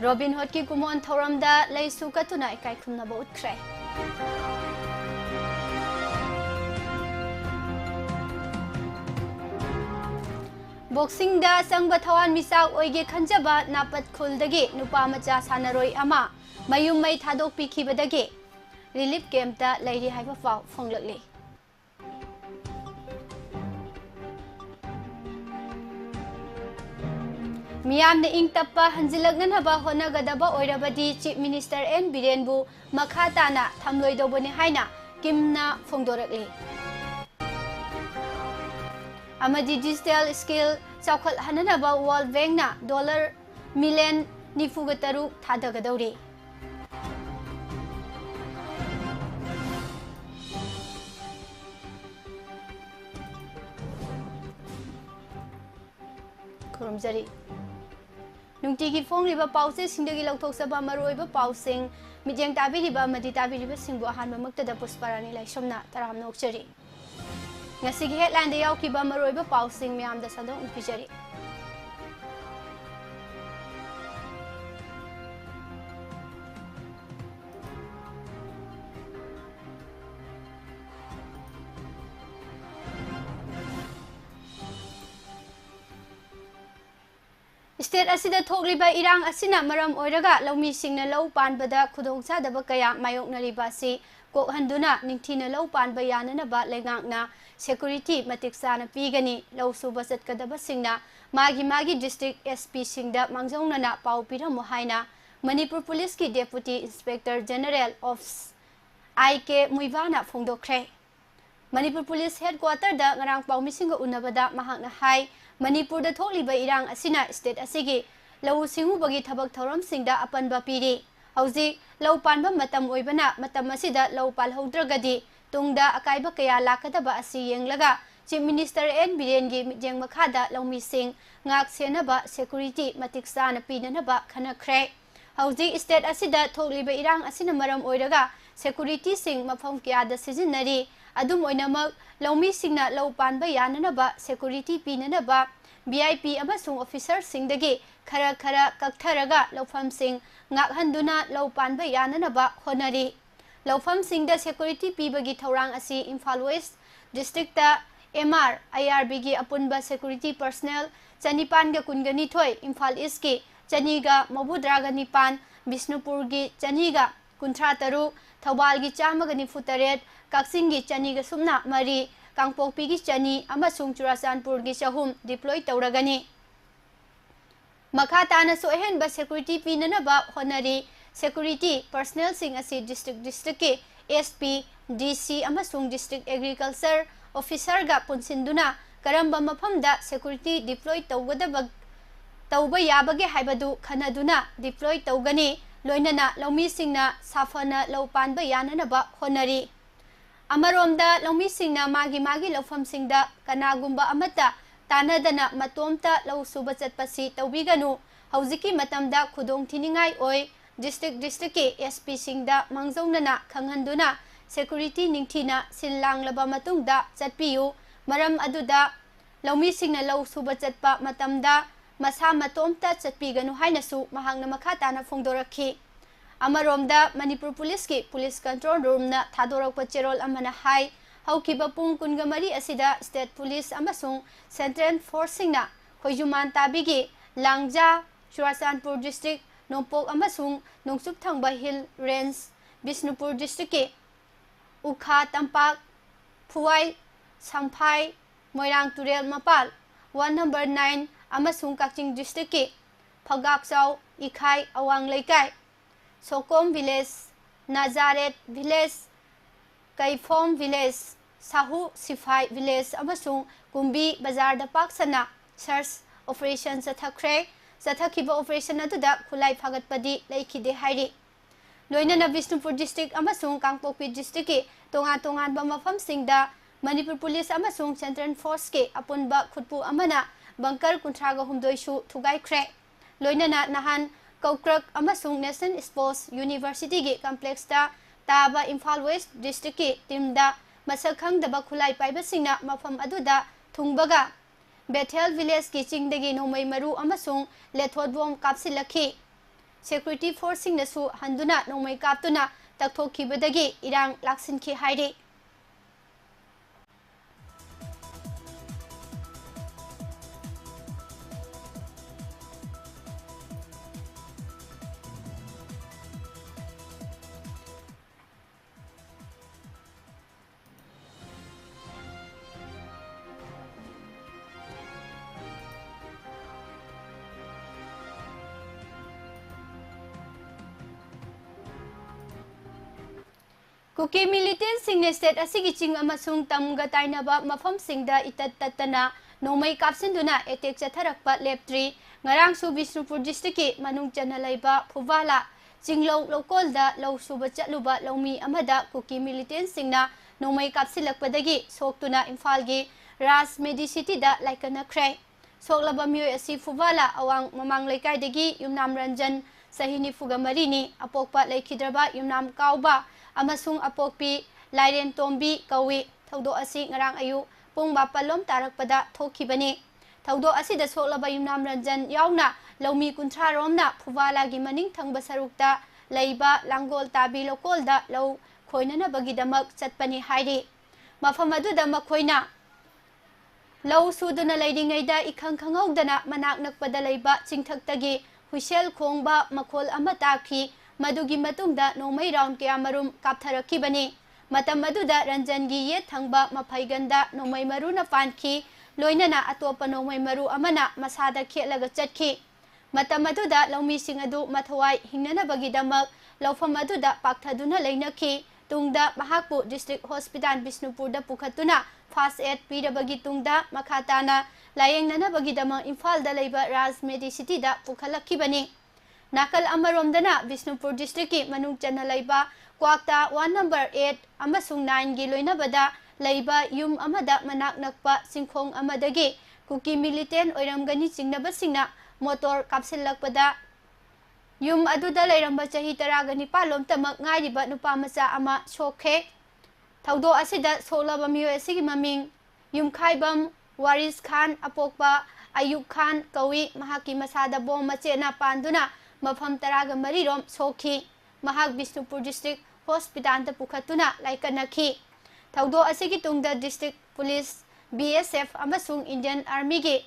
Robin Hood ki kumon thoramda leisu katuna ikai khumnaba utkhre. Boxing da sangba thawan misak oige khanjaba napat khuldagi nupa macha sanaroi ama mayum mai thadok pikhibadagi relief camp da leiri haiba pau phonglakli. Miyam na ing tappa hanjilagnanaba honagadaba oirabadi Chief Minister N Biren bu makha tana thamloidobani haina kimna phongdorakli. Amadi digital skill chawkhal hananaba World Bank na $1 million nifugataru thadagadawri. Kurumjari Nungtigi phongliba pause singdagi lauthoksaba maroiba pausing midyang tabiriba madi tabiriba singbu ahanba maktada pusparani laisomna taram nokchari ngasigi headline da yaukiba maroiba pausing miyamda sadong upijari State asida thokliba irang asina maram oiraga laumi singna lau panbada khudongchadaba kaya mayoknariba si kokhanduna ningthina lau panba yananaba lengakna security matik sana pigani lau suba chatkadaba singna magi district SP singda mangjongnana pau piramo haina Manipur Police ki Deputy Inspector General of IK Muivana phongdokre Manipur Police Headquarter da ngarang pau misinga unabada mahakna hai Manipur da thokliba irang asina state asigi lau singubagi thabak thoram singda apanba piri hauji lau panba matam oibana matam asida lau palhaudragadi tungda akaiba kaya lakadaba asi yenglaga Chief Minister N Biren gi mijeng makhada laumi sing ngak senaba security matik sana pinanaba khanakhre hauji state asida thokliba irang asina maram oiraga security sing mafam kya da sijinari adum oinamak laumi singna lau panba yananaba security pinanaba VIP amasung officer singdagi khara kaktharaga laufam sing ngakhanduna lau panba yananaba honari laufam singda security pibagi thorang asi Imphal West district ta MR IRB gi apunba security personnel chanipan ga kungani thoi Imphal East gi chaniga mabudraga nipan Bisnupur gi chaniga kunthra taru Thawbal gi chamaga nifutaret Kaksing gi chaniga sumna mari Kangpokpi gi chani amasung Churachandpur gi chahum deploy tawragani makha tana sohen ba security pinanaba honari security personnel sing asi district ki SP DC amasung district agriculture officer ga punsinduna karamba mafamda security deploy tawgadaba tawba yabage haibadu khanaduna deploy tawgani loinana laumi singna safana laupanba yananaba honari Amaromda laumi singna magi laufam singda kanagumba amata tanadana matomta lau suba chatpasi tawbiganu haujiki matamda khudong thiningai oi district ki SP singda mangjongnana khanghanduna security ningthina sinlanglaba matungda chatpiyu maram aduda laumi singna lau suba chatpa matamda masa matomta chatpiganu hainasu mahangna makha tana phongdorakhi Amaromda Manipur Police ki Police Control Room na thadorakpa cherol amana hai haukiba pung kungamari asida State Police amasung Central Forcing na Hoijuman tabigi Langja Churachandpur District Nongpok amasung Nongsup Thangba Hill Range Bisnupur District ki Ukha Tampak Phuwai Sangphai Moirang Turel Mapal 1 number 9 amasung Kaching District ki Phagakchau Ikhai Awang Leikai Sokom Village, Nazaret Village, Kaifom Village, Sahu Sifai Village, amasung Kumbi Bazar da Paksana search operation sathakre sathakiba operation aduda khulai phagatpadi laikhide hairi loinana Bisnupur district amasung Kangpokpi district ki tongan ba mafam singda Manipur Police amasung Central Force ki apunba khutpu amana bunker kunthraga humdoi su thugai khre loinana nahan Kaukrak amasung National Sports University gi complex ta taba Imphal West district ki timda masakhang daba khulai paiba singna mafam aduda thungbaga Bethel village ki chingdagi nomai maru amasung lethod bom kapsilakhi security force-singnasu handuna nongmai kaptuna takthokibadagi irang laksinki hairi. Kuki militant sing state asigi ching amasung tamga tainaba mafam singda itat tatana nongmai kapsinduna etek chatharakpa leptri ngarang su Bishnupur district manung chanalaiba Phuvala Chinglo lokolda law suba chatluba lawmi amada kuki militant singna nongmai kapsilakpadagi soktuna Imphal-gi Ras Medicity da laikana khre soklaba myoy asi Phuvala awang mamang leikaidagi Yumnam Ranjan Sahini Fugamarini apokpa laikhidraba Yumnam Kauba amasung apokpi Lairen Tombi kawi thaudo asi ngarang ayu pung bapalom tarakpada thokibani thaudo asi da soklaba Yumnam Ranjan yauna lawmi kunthra romna Phuvala gi maning thangba sarukta leiba Langol Tabi lokolda law khoinana bagidamak chatpani hairi mafam aduda makhoina law suduna leiringaida ikhang khangawdana manak nakpada leiba chingthaktagi huisel khongba makhol ama takhi madugi matungda nongmai round kya marum kaptharakibani matam aduda Ranjan gi yet thangba maphaiganda nongmai maru na pankhi loinana atopa nongmai maru amana masada khelaga chatki matam aduda lawmi sing adu mathawai hingnana bagidamak lawfam aduda pakthaduna leinakhi tungda mahakpu district hospital Bishnupur da pukhatuna fast aid pirabagi tungda makhatana layengnana bagidama Imphal da leiba Ras Medicity da pukhalakibani nakal amaromdana Bishnupur district ki manung chanalaiba kwakta 1 number 8 amasung 9 gi loinabada leiba yum amada manak nakpa singkhong amadagi kuki militant oiramgani chingnaba singna motor kapsillakpada yum aduda leiramba chahi 19 lom tamak ngairiba nupa macha ama sokhe thaudo asida soklaba myoy asigi maming Yumkhaibam Waris Khan apokpa Ayub Khan kawi mahaki masada bom machena panduna mafam 13 rom sokhi mahak Bishnupur district hospital ta pukhatuna laikanakhi thaudo asigi tungda district police BSF amasung Indian Army gi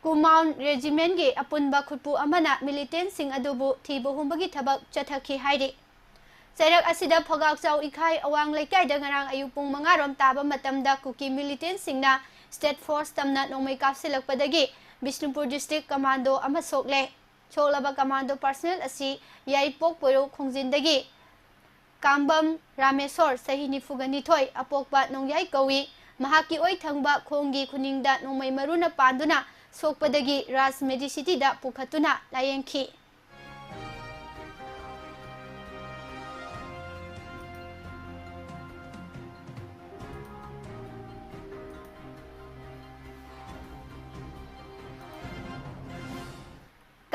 Kumaun regiment gi apunba khutpu amana militant sing adubu thibo humbagi thabak chathakhi hairi Sairak asida phagak chau ikhai awang laikai da ngarang ayupung mangarom taba matamda kuki militant singna state force tamna nongmai kapsilakpadagi Bishnupur district commando ama sokle soklaba commando personnel asi Yaipok Poiro khongjindagi Kambam Rameswar Sahini Fuganithoi apokpa nongyai kawi mahaki oi thangba khongi khuningda nongmai maruna panduna sokpadagi Ras Medicity da pukhatuna layengki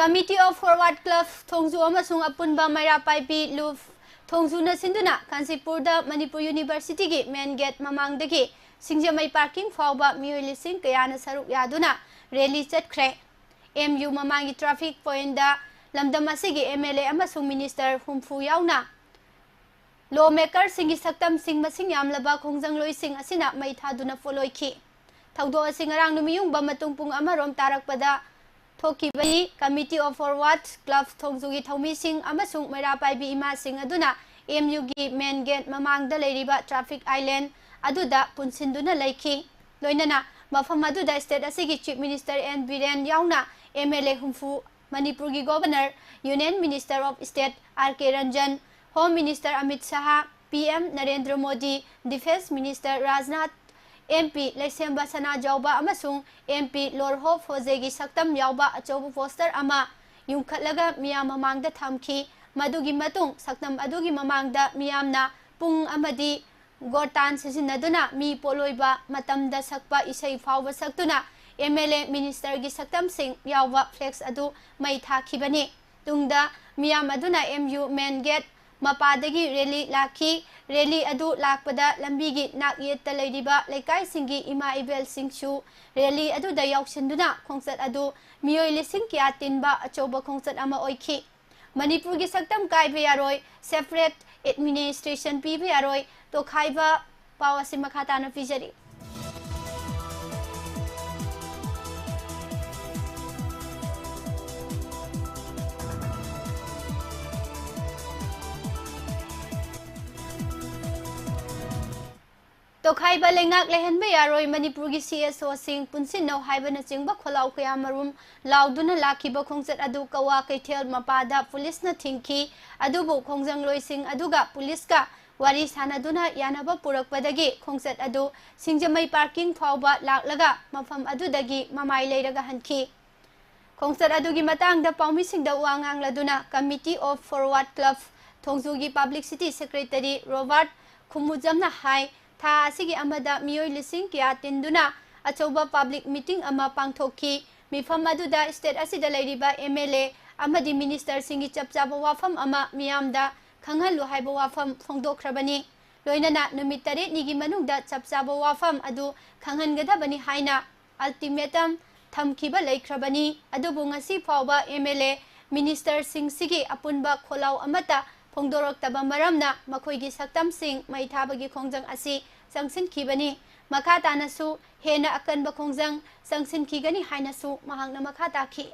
Committee of Forward Club Thongju amasung apunba Mairapai P Luf Thongju na sinduna Kansipurda Manipur University gi main gate mamangdagi Singjamai parking fawba miyoi lising kayana saruk yaduna rally chatkhre MU mamangi traffic point da lamdam asigi MLA amasung minister humfu yauna lawmaker singi saktam sing masing yamlaba khongjang sing asina mai thaduna foloikhi thaudo asingarang numiyung ba matung pung amarom tarakpada Thokibani Committee of Forward Club Thongjugi Thomi Singh amasung Mairapai bi ima sing aduna MU gi main gate mamangda leiriba traffic island aduda punsinduna leikhi loinana mafam aduda state asigi chief minister N Biren yauna MLA humfu Manipur gi governor Union Minister of State RK Ranjan Home Minister Amit Shah PM Narendra Modi Defense Minister Rajnath MP Lesemba Sana Jauba amasung MP Lorho Fozegi Saktam Yauba achobu poster ama yungkhatlaga miyam mamangda thamki madugi matung saktam adugi mamangda miyamna pung amadi gortan sisinaduna mi poloiba matamda sakpa isai fawba saktuna MLA Minister gi Saktam Singh yauba flex adu mai thakibani tungda miyam aduna MU main gate ꯃꯄꯥꯗꯒꯤ rally ꯂꯥꯛꯈꯤ rally ꯑꯗꯨ ꯂꯥꯛꯄꯗ ꯂꯝꯕꯤꯒꯤ ꯅꯥꯛ ꯌꯦꯠꯇ ꯂꯩꯔꯤꯕ ꯂꯩꯀꯥꯏꯁꯤꯡꯒꯤ ꯏꯃꯥ ꯏꯕꯦꯜꯁꯤꯡꯁꯨ rally ꯑꯗꯨꯗ ꯌꯥꯎꯁꯤꯟꯗꯨꯅ ꯈꯣꯡꯆꯠ ꯑꯗꯨ ꯃꯤꯑꯣꯏ ꯂꯤꯁꯤꯡ ꯀꯌꯥ ꯇꯤꯟꯕ ꯑꯆꯧꯕ ꯈꯣꯡꯆꯠ ꯑꯃ ꯑꯣꯏꯈꯤ ꯃꯅꯤꯄꯨꯔꯒꯤ ꯁꯛꯇꯝ ꯀꯥꯏꯕ ꯌꯥꯔꯣꯏ ꯁꯦꯄꯔꯦꯠ ꯑꯦꯗꯃꯤꯅꯤꯁꯇ꯭ꯔꯦꯁꯟ ꯄꯤꯕ ꯌꯥꯔꯣꯏ ꯇꯣꯈꯥꯏꯕ ꯄꯥꯎ ꯑꯁꯤ ꯃꯈꯥ ꯇꯥꯅ ꯄꯤꯖꯔꯤ तोखाइबा लेंगाक लेहनबे यारोय मणिपुरगी CSO सिंह पुनसिनौ हाइबना चिंगबा खोलाव कया मरुम लाउदुना लाखिबा खोंगचत अदु कवा कैथेल मपादा पुलिसना थिंखी अदुबु खोंजंग लोइसिंग अदुगा पुलिसका वारी सानादुना यानाबा पुरकपदगी खोंगचत अदु सिंजमई पार्किंग फावबा लाक्लगा मफम अदुदगी ममाई लेरगा हनखी खोंगचत अदुगी मतांगदा पाउमिसिंगदा वांगांगलदुना कमिटी ऑफ फॉरवर्ड क्लब थोंगजुगी पब्लिसिटी सेक्रेटरी रॉबर्ट खुमुजमना हाई था असिगी अमदा मियोय लिसिंग किया तिंदुना अचौबा पब्लिक मीटिंग अमा पांगथोखी मिफम अदुदा स्टेट असिदा लैरिबा MLA अमदी मिनिस्टर सिंगी चपचाबा वाफम अमा मियामदा खंगहलु हाइबा वाफम फोंगदोखरबनी लोइनना नुमित 8 निगी मनुंगदा चपचाबा वाफम अदु खंगहनगदबनी हाइना अल्टीमेटम थमखिबा लैखरबनी अदुबु ngasi फावबा MLA मिनिस्टर सिंग सिगी अपुनबा खोलाव अमता फोंदोरक्तबा मरमना मखोइगी सक्तम सिंग मैथाबगी खोंजंग असि संगसिनखिबनी मखा तानसु हेना अकनबा खोंजंग संगसिनखिगनी हाइनसु महांगना मखा ताखि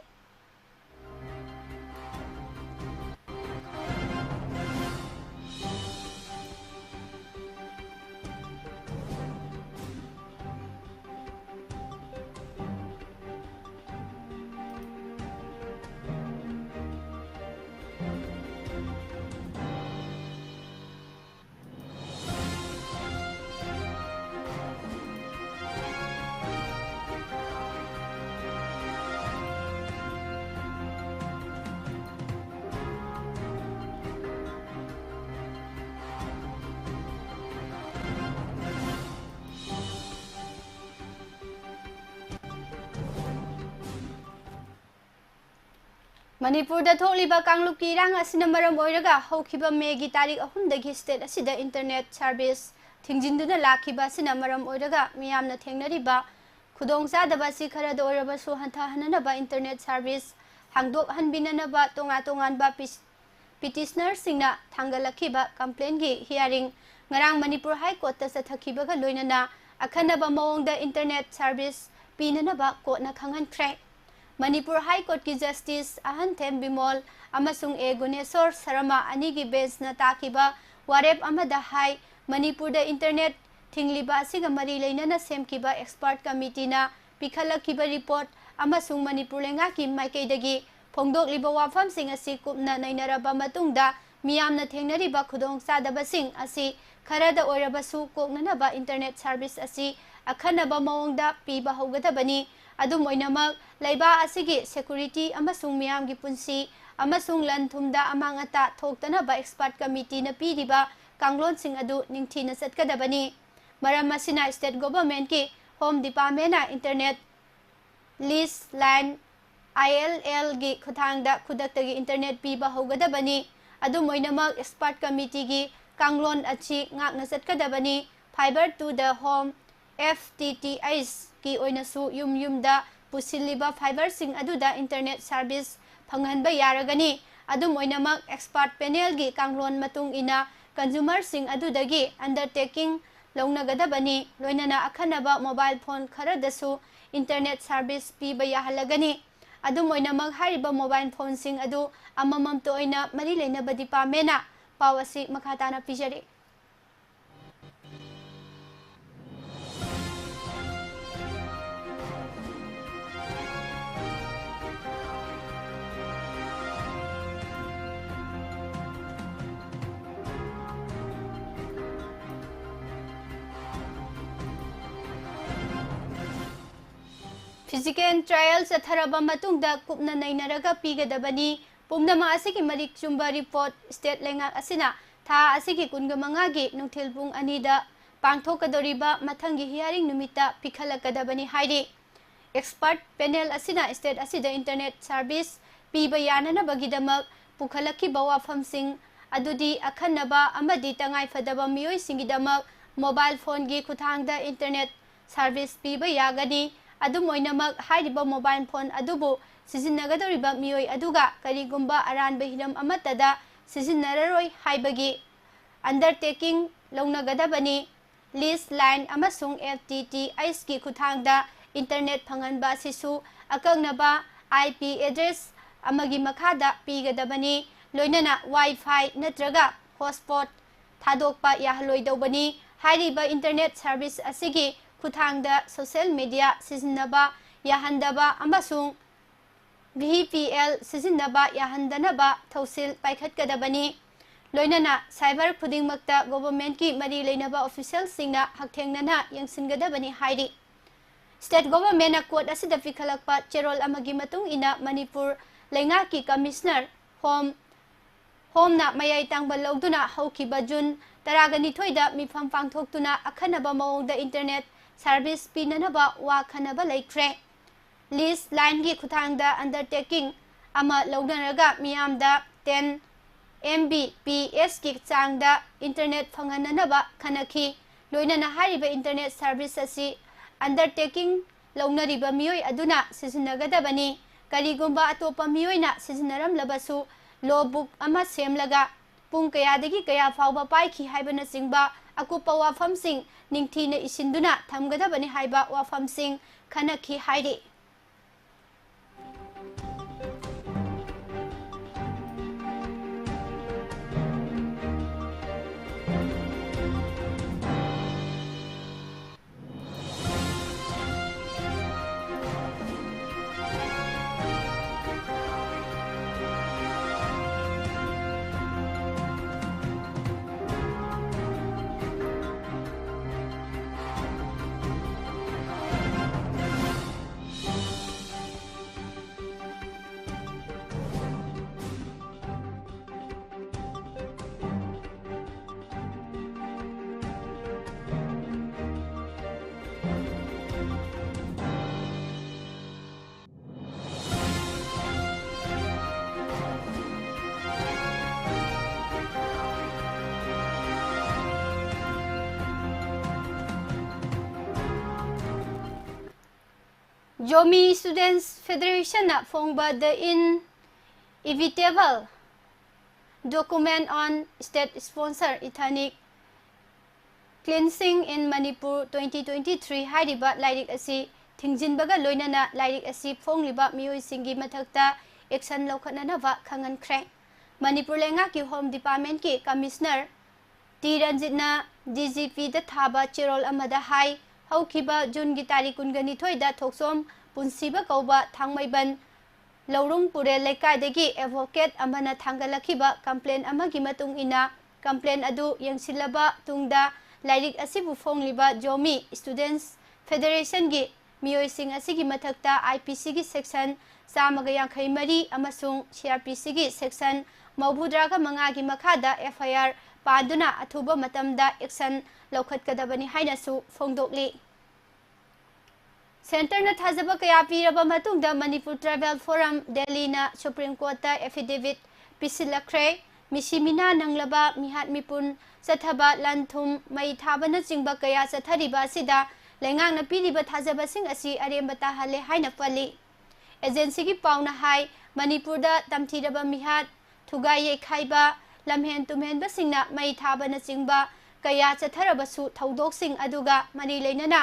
मणिपुर थोलीबा कांगलुकी इरांग असिना मरम ओइरगा हौखिबा मेगी तारीख 3 दगी स्टेट असिदा इंटरनेट सर्विस थिंजिंदुना लाखिबा असिना मरम ओइरगा मियामना थेंगनरिबा खुदोंचादबा सि खरद ओइरबसु हंथाहननबा इंटरनेट सर्विस हांगदोक हनबिननबा तोंगा तोंगानबा पिटिशनर सिंगना थांगलखिबा कंप्लेन गी hearing ngarang Manipur High Court ta sathakhibaga loinana akhanaba mawongda internet service pinanaba court na khangankhre Manipur High Court ki Justice Ahanthem Bimol amasung A Guneswar Sarama anigi bench na takiba warep amada hai Manipur da internet thingliba asiga mari leinana semkiba expert committee na pikhalakhiba report amasung Manipur lenga ki maikaidagi phongdokliba wafam sing asi kupna nainaraba matungda miyamna thengnariba khudongchadaba sing asi खरद ओइरबसु कोकननबा internet service असि अखनबा मवंगदा पीबा होगदबनी अदुम ओइनमक लैबा असिगी सिक्योरिटी अमसुंग मियामगी पुंसी अमसुंग लनथुमदा अमांगता थोक्तनबा एक्सपर्ट कमिटी न पीरिबा कांगलोन सिंग अदु निंगथीना सतकदबनी मरम असिना स्टेट गवर्नमेंट की होम डिपार्टमेंट ना इंटरनेट लीज लाइन ILL गी खुथांगदा खुदक्तगी इंटरनेट पीबा होगदबनी अदुम ओइनमक एक्सपर्ट कमिटी की कांगलोन अच्छी ngakna chatkadabani fiber to the home FTTH ki oinasu yum-yumda pusiliba fiber sing aduda internet service phanghanba yaragani adum oinamak expert panel gi kanglon matung ina consumer sing adudagi undertaking longnagadabani loinana akhanaba mobile phone kharadasu internet service piba yahalagani adum oinamak hariba mobile phone sing adu amamam to oina mari leinaba department पावसी मखाताना पिजरे physical trial चथरबा मतुंगदा कुपना नैनरगा पीगदबनी पुंगदमा असिगी मरिक चुंबा रिपोर्ट स्टेट लेंगा असिना था असिगी कुनगमंगा गी नुथिल पुंग अनिदा पांगथोकदोरिबा मथंगी हियरिंग नुमिता पिखलकदबनी हाइदि एक्सपर्ट पैनल असिना स्टेट असिदा इंटरनेट सर्विस पीबा याननबगिदमक पुखलखिबा वाफमसिंग अदुदी अखन्नबा अमदी तंगाई फदबा मियोई सिंगिदमक मोबाइल फोन की खुथांगदा इंटरनेट सर्विस पीबा यागनी अदुम ओइनमक हाइरिबा मोबाइल फोन अदुबो सिजिन्नगदोरिबा मियोई अदुगा करिगुम्बा अरानबा हिरम अमतदा सिजिन्नररोई हाइबगी अंडरटेकिंग लौनगदबनी लीज लाइन अमसुंग FTTH की खुथांगदा इंटरनेट फंगनबा सिसु अकंगनबा IP एड्रेस अमगी मखादा पीगदबनी लोइनना वाईफाई नत्रगा हॉटस्पॉट थादोकपा याहलोइदौबनी हाइरिबा इंटरनेट सर्विस असिगी खुथांगदा सोशल मीडिया सिजिन्नबा याहंदबा अमसुंग VPL सिजिन्नबा याहंदनबा थौसिल पाइखतगदबनी लोइनना साइबर खुदिंगमक्ता गवर्नमेंट की मरी लेनबा ऑफिशियल सिंगना हकथेंगनना यंगसिनगदबनी हाइरि स्टेट गवर्नमेंट कोर्ट असिदा पिखलकपा चेरोल अमगी मतुंग इना मणिपुर लेंगा की कमिश्नर होमना मयाई तांगबा लौदुना हौखिबा जून तरागनिथोइदा मिफम पांगथोक्तुना अखनबा मओंगदा इंटरनेट सर्विस पीननबा वा खनबा लेख्रे लीज लाइन की खुथांगदा अंडरटेकिंग अमा लौनरगा मियामदा 10 Mbps की चांगदा इंटरनेट फंगननबा खनखी लोइनना हारिबा इंटरनेट सर्विस असि अंडरटेकिंग लौनरिबा मियोई अदुना सिजिन्नगदबनी करिगुम्बा अतोपा मियोइना सिजिन्नरमलबसु लो बुक अमा सेमलगा पुंग कयादगी कया फाउबा पाइखी हाइबना सिंगबा अकुपा वाफमसिंग निंगथीना इसिंदुना थमगदबनी हाइबा वाफमसिंग खनखी हाइरि Jomi Students Federation na phongba the inevitable document on state sponsor ethnic cleansing in Manipur 2023 hairiba lairik asi thingjinbaga loinana lairik asi phongliba miyoi singi mathakta action lokhananaba khangan khre Manipur lenga ki home department ki commissioner T Ranjitna DGP da thaba chirol amada hai हौखिबा जून की तारीख कुनगनी थोइदा थोक्सोम पुनसीबा कौबा थांगमैबन लौरुंग पुरे लेकाइदगी advocate अमना थांगलखिबा complain अमगी मतुंग इना complain अदु यंगसिलबा तुंगदा lyric असिबु फोंगलिबा Zomi students federation की मियोइसिंग असिगी मथक्ता IPC की section 153 अमसुंग CRPC की section 94 की मखादा FIR पादुना अथुबा मतमदा action लौखतकदबनी हाइनसु फोंदोकली centre न थाजबा कया पीरबा मतुंगदा मणिपुर ट्राइबल फोरम दिल्ली ना सुप्रीम कोर्ट ता एफिडेविट पिसिलखरे मिसिमिना नंगलबा मिहात मिपुन चथबा लंथुम मई थाबना चिंगबा कया चथरिबा सिदा लेंगांगना पीरिबा थाजबा सिंग असि अरेमता हले हाइना पली एजेंसी की पाउना हाई मणिपुर दा तमथिरबा मिहात थुगाई खाइबा लमहेन तुमहेन बसिंगना मई थाबना चिंगबा कया चथरबसु थौदोकसिंग अदुगा मनी लेनना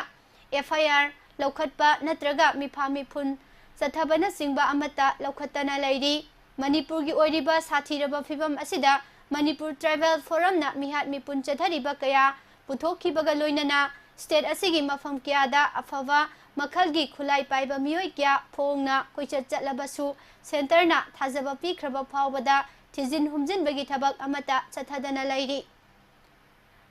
FIR लौखतपा नत्रगा मिफा मिफुन चथबना चिंगबा अमता लौखतना लैरी मणिपुर की ओरिबा साथीरबा फिबम असिदा मणिपुर ट्राइबल फोरम ना मिहात मिपुन चथरिबा कया पुथोखिबगा लोइनना स्टेट असिगी मफम क्यादा अफवा मखलगी खुलाई पाइबा मियोय क्या फोंगना कोइचत चतलबसु सेंटरना थाजबा पीखरबा फावबदा थिजिन हुमजिनबगी थबक अमता चथदना लैरी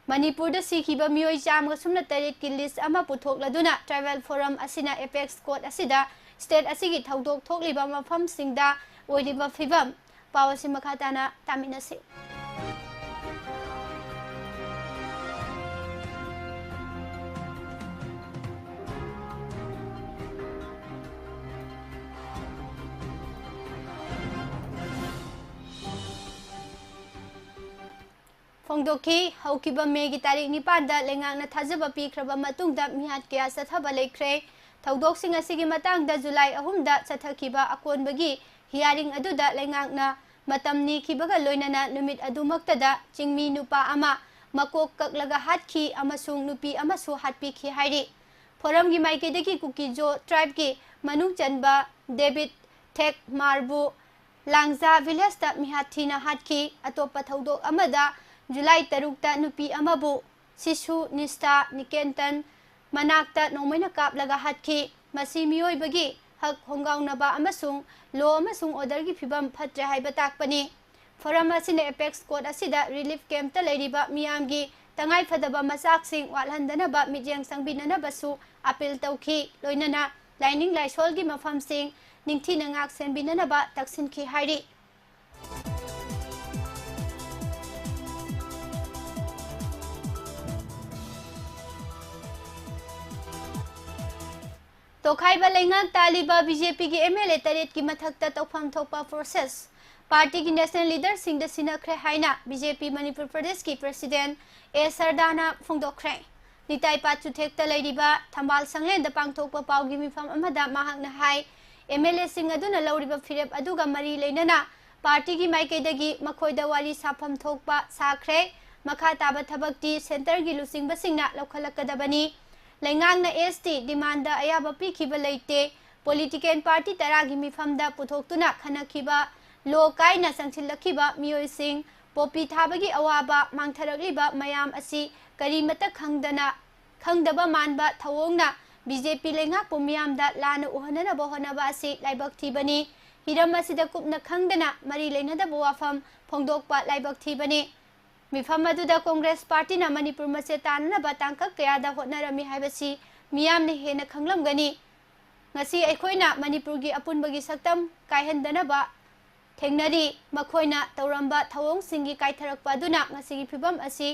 मणिपुर सिखिबा मियोय चामगा सुमना तरेट की लिस्ट अमा पुथोकलदुना ट्राइबल फोरम असिना एपेक्स कोर्ट असिदा स्टेट असिगी थौदोक थोकलिबा मफम सिंगदा ओइरिबा फिबम पावसी मखाताना तामिनसे फोंदोखी हौकिबा मेगी तारीख निपानदा लेंगांगना थाजबा पीख्रबा मतुंगदा मिहात कया सथबा लेख्रे थौदोकसिंग असिगी मतंगदा जुलाई 3 दा चथखिबा अकोनबगी हियरिंग अदुदा लेंगांगना मतम निखिबगा लोइनना नुमित अदुमक्तदा चिंगमी नुपा अमा मकोक कक्लगा हातखी अमसुंग नुपी अमसु हातपीखी हाइरि फोरम की माइकेदगी कुकीजो ट्राइब की मनुंग चनबा डेविड टेक मारबू लांगजा विलेज ता मिहाथीना हातखी अतोपा थौदोक अमदा जुलाई 3 ता नुपी अमबू शिशु निष्ठा निकेतन मनाक्ता नोमैना कापलगा हातखी मसी मियोइबगी हक होंगाउनबा अमसुंग लो अमसुंग ऑर्डर की फिबम फत्रे हाइबा ताकपनी फोरम असिने एपेक्स कोड असिदा रिलीफ कैंप ता लेरिबा मियामगी तंगाई फदबा मसाकसिंग वालहंदनबा मिजेंग संबिननबसु अपील तौखी लोइनना लाइनिंग लाइसोलगी मफमसिंग निंगथीना ngak senbinanaba taksinki hairi तोखाइबा लेंगाक तालिबा बीजेपी की एमएलए तरेट की मथक्ता तौफम थोपा प्रोसेस पार्टी की नेशनल लीडर सिंह द सिनखरे हाइना बीजेपी मणिपुर प्रदेश की प्रेसिडेंट ए सरदाना फोंदोखरे निताई पाचुथेक्ता लेरिबा थंबाल संगलेंद पांगथोकपा पाउगी मिफम अमदा महाकना हाई एमएलए सिंह अदुना लौरिबा फिरेप अदुगा मरी लेनना पार्टी की माइकेदगी मखोइदा वारी साफम थोकपा साखरे मखा ताबा थबक्ति सेंटर की लुसिंगबसिंगना लौखलकदबनी लेंगांगना एसटी डिमांड अयाबा पीखिबा लेते पॉलिटिकल पार्टी तरागी मिफमदा पुथोक्तुना खनखिबा लो काइना संगसिलखिबा मियोइसिंग पोपी थाबगी अवाबा मांगथरगलिबा मयाम असि करीमता खंगदबा मानबा थवोंगना बीजेपी लेंगाक पुमियामदा लाना उहननबा होनबा असि लाइबक थीबनी हिरम असिदा कुपना खंगदना मरी लेनदबा वाफम फोंदोकपा लाइबक थीबनी मिफम अदुदा कांग्रेस पार्टी ना मणिपुर मसे ताननबा तांकक कयादा होनरमी हाइबसी मियामने हेना खंगलमगनी ngasi अखोइना मणिपुर की अपुनबगी सक्तम कायहनदनबा थेंगनरी मखोइना तौरंबा थवोंग सिंगी कायथरकपा अदुना ngasi फिबम असि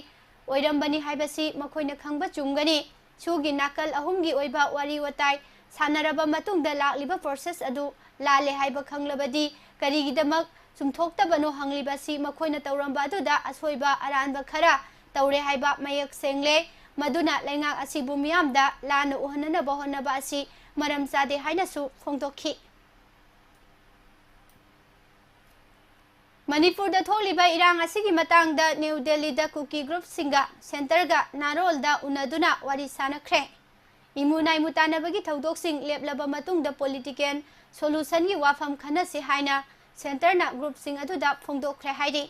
ओइरंबनी हाइबसी मखोइना खंगबा चुंगनी सुगी नाकल अहुमगी ओइबा वारी वताई सानरबा मतुंगदा लाक्लिबा प्रोसेस अदु लाले हाइबा खंगलबदी करीगिदमक चुमथोक्तबनो हंगलिबासी मखोइना तौरंबा अदुदा असोइबा अरानबा खरा तौरे हाइबा मयक सेंगले मदुना लेंगा असिबु मियामदा लाना उहननबा होनबा असि मरम चादे हाइनसु फोंदोखी मणिपुर दा थोलिबा इरांग असिगी मतंगदा न्यू दिल्ली दा कुकी ग्रुप सिंगा सेंटर गा नारोल दा उनदुना वारी सानखरे इमुनाई मुतानबगी थौदोकसिंग लेपलबा मतुंगदा पॉलिटिकल सोल्यूशन की वाफम खनसे हाइना सेंटर ना ग्रुप सिंग अदुदा फोंदोखरे हाइदि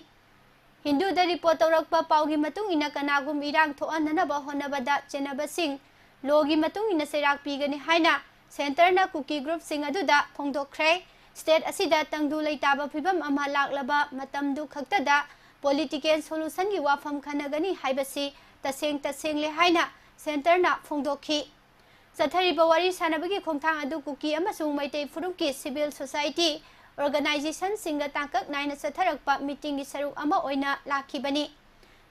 हिंदू दा रिपोर्ट तौरकपा पाउगी मतुंग इना कनागुम इरांग थोअननबा होनबदा चेनबसिंग लोगी मतुंग इना सेराक पीगनी हाइना सेंटर ना कुकी ग्रुप सिंग अदुदा फोंदोखरे स्टेट असिदा तंगदु लेताबा फिबम अमा लाक्लबा मतमदु खक्तदा पॉलिटिकल सोल्यूशन की वाफम खनगनी हाइबसी तसेंग ले हाइना सेंटर ना फोंदोखी चथरिबा वारी सानबगी खोंथांग अदु कुकी अमसुंग मैतै फुरुम की सिविल सोसाइटी ऑर्गेनाइजेशन सिंग तांकक नाइना चथरकपा मीटिंग की सरुक अमा ओइना लाखिबनी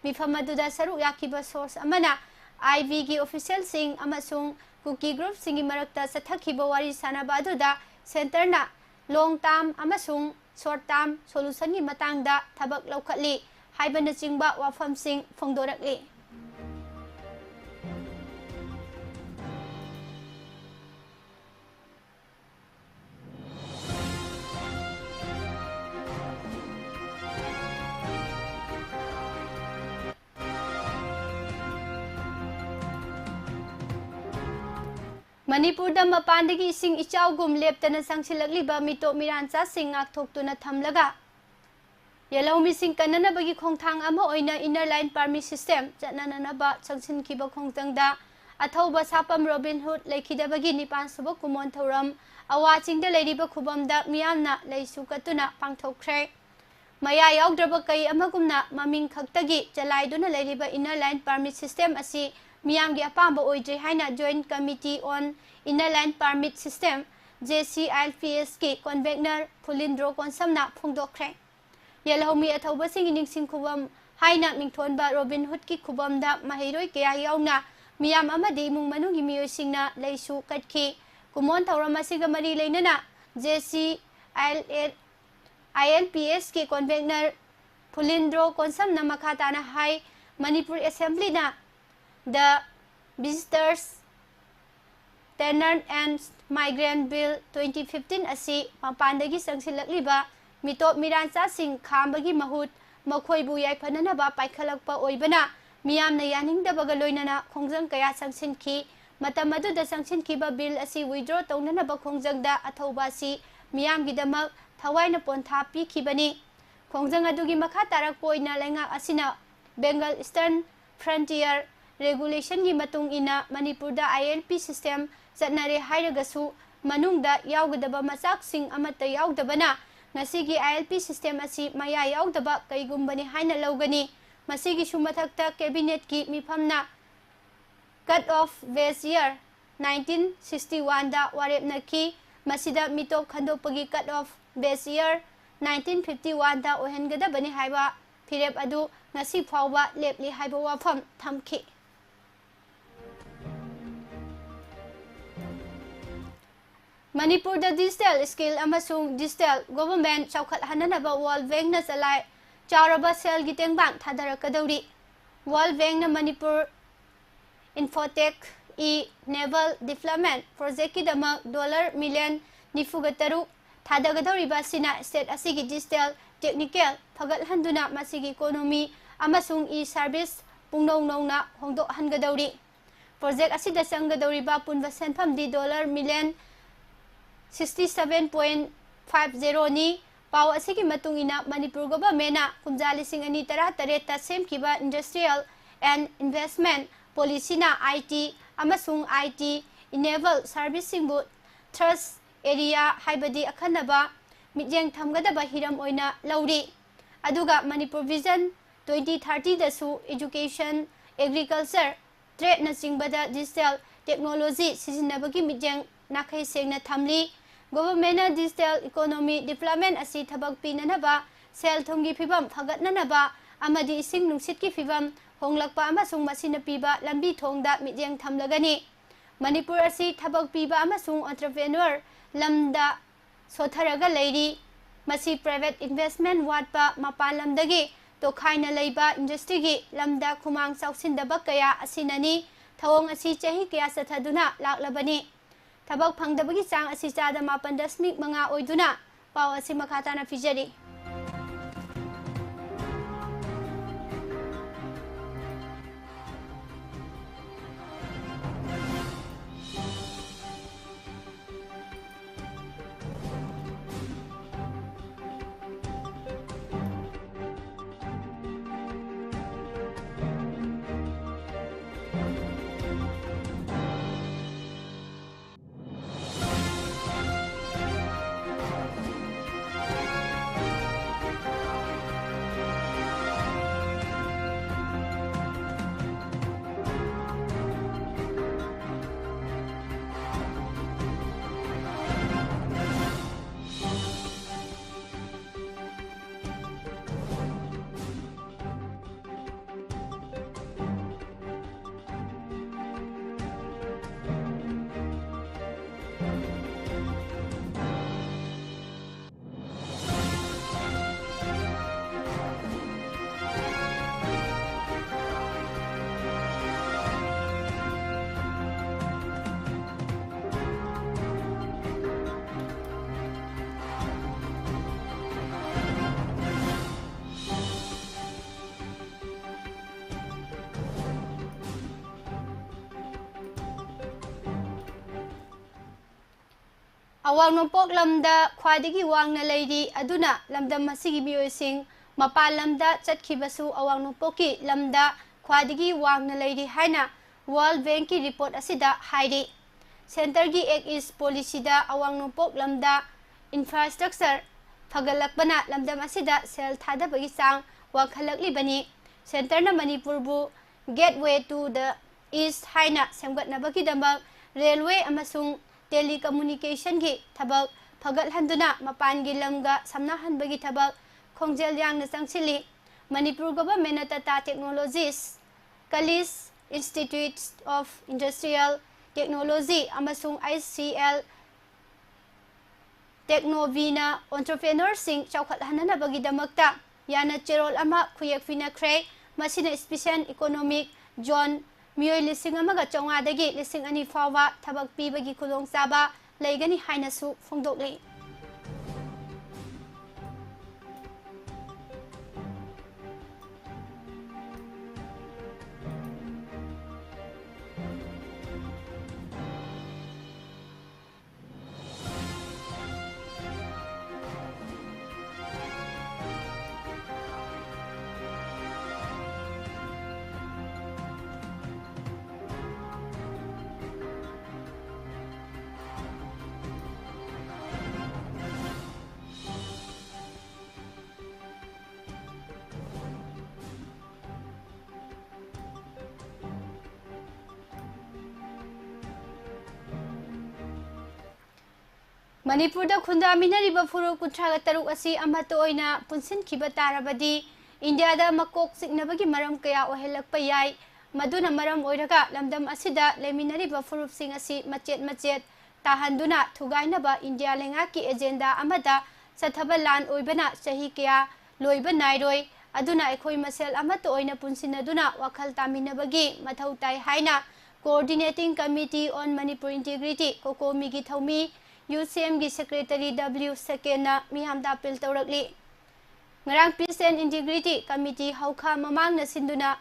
मिफम अदुदा सरुक याखिबा सोर्स अमना आईवी की ऑफिशियल सिंग अमसुंग कुकी ग्रुप सिंग मरक्ता चथखिबा वारी सानबा अदुदा सेंटर ना लॉन्ग टर्म अमसुंग शॉर्ट टर्म सोल्यूशन की मतंगदा थबक लौखली हाइबन चिंबा वाफम सिंग फोंदोरकली मणिपुर दा मपानदगी इसिंग इचाउगुम लेप्तना संगसिलगलिबा मिटो मिरानचा सिंग आक्थोक्तुना थमलगा येलौमी सिंग कन्ननबगी खोंथांग अमा ओइना इनर लाइन परमिट सिस्टम चनननबा संगसिनखिबा खोंथंगदा अथौबा सापम रॉबिन हुड लेखिदबगी निपान सुबो कुमोन थौरम अवाचिंगदा लेरिबा खुबमदा मियामना लेसुकतुना पांगथोखरे मया याउद्रबा कई अमगुमना ममिंग खक्तगी चलाइदुना लेरिबा इनर लाइन परमिट सिस्टम असि मियाम की अपांब ओइजे हाइना joint committee on inner line permit system JCILPS की कन्वेनर फुलिंद्रो कोनसमना फोंदोखरे येलहौमी अथौबसिंग निंगसिंग खुबम हाइना मिंगथोनबा रॉबिन हुड की खुबमदा महिरोय कया याउना मियाम अमदि इमुंग मनुंगी मियोइसिंगना लेसु कटखी कुमोन थौरम असिगा मरी लेनना JCILPS की convener Phulindro Konsam na makata na hai Manipur Assembly na the Visitors Tenant and Migrant Bill 2015 asi mapandagi sangsilakliba mitop miransa sing khambagi mahut makhoibu yaifananaba paikhalakpa oibana miyamna yaningdabaga loinana khongjang kaya sangsinki matam aduda sangsinkiba bill asi withdraw taunanaba khongjangda athauba si miyamgidamak thawaina pontha pikibani khongjang adugi makha tarakpa oina lenga asina Bengal Eastern Frontier Regulation gi matung ina Manipurda ILP system Zatnare hairagasu manungda yaugdaba masaksing amata yaugdabana ngasigi ILP system asi maya yaugdaba kaigumbani haina laugani masigi sumathakta cabinet ki mifamna cut off base year 1961 da warepna ki masida mitop khandopagi cut off base year 1951 da ohengadabani haiba firep adu ngasi phawba lepli haiba wafam thamki Manipur da digital skill amasung digital government chawkhat hananaba World Bank na salai charaba sel giteng bang thadarakadauri World Bank na Manipur Infotech naval development project ki dama $1 million thadagadauri ba sina state asigi digital technical phagat handuna masigi economy amasung service pungnong na hongdo hangadauri project asida sangadauri ba punba senpham di $1 million 67.50 ni pau asigi matungina Manipur government na kumjalising ani tara tareta semkiba industrial and investment policy na IT amasung IT enable servicing bu trust area haibadi akhanaba mijeng thamgadaba hiram oina lauri aduga Manipur Vision 2030 dasu education agriculture trade na singbada digital technology sizinabagi mijeng nakai sengna thamli government digital economy development asi thabak pinanaba sel thumgi phibam phagatnanaba amadi ising nungsit ki phibam honglakpa amasung masina piba lambi thongda mijeng thamlagani Manipur asi thabak piba amasung entrepreneur lamda sotharaga leiri masi private investment watpa mapalamdagi tokhaina leiba industry gi lamda khumang sauksindaba kaya asinani thawong asi chahi kaya sathaduna laklabani Tabak pangdabagi sang asi chada 8.5 oiduna pau asi makhata na fijari Awang nompok lamda khwadigi wangna leiri aduna lamda masigi miyosing mapa lamda chatkibasu awang nompoki lamda khwadigi wangna leiri haina World Bank ki report asida hairi Center gi Act is policy da awang nompok lamda infrastructure phagalakbana lamda masida sel thada bagi sang wakhalakli bani Center na Manipur bu gateway to the east haina semgatna bagi dambak railway amasung telecommunication gi thabak phagat handuna mapan gi lamga samnahan bagi thabak khongjel yang na sangsili Manipur government Tata Technologies Kalis Institute of Industrial Technology amasung ICL Technovina entrepreneur sing chawkhat hanana bagi damakta याना चेरोल अमा खुयेक फिनख्रे मसिना special economic zone मियोय लिसिंग अमगा चौंगादगी लिसिंग अनि फावा थबक पीबगी खुदोंचाबा लेगनी हाइनसु फोंदोकले। मणिपुर खुंदामिनरिबा फुरुप कुंथ्रागा तरुक असी अमत ओइना पुनसिनखिबा ताराबदी India मकोक सिकनबगी मरम कया ओहेलकपा याय मदुना मरम ओइरगा लमदम असिदा लेमिनरिबा फुरुपसिंग असी मचेत मचेत ताहंदुना थुगाइनबा India लेंगाकी agenda अमदा सथबा लान ओइबना चही कया लोइबा नाइरोय अदुना एखोय मसेल अमत ओइना पुनसिनदुना वखल तामिनबगी मथौ ताइ हाइना coordinating committee on Manipur integrity कोकोमीगी थौमी UCM की सेक्रेटरी W सेकेंड मियामदा अपील तौरकली ngarang Peace and Integrity Committee hauka mamang na sinduna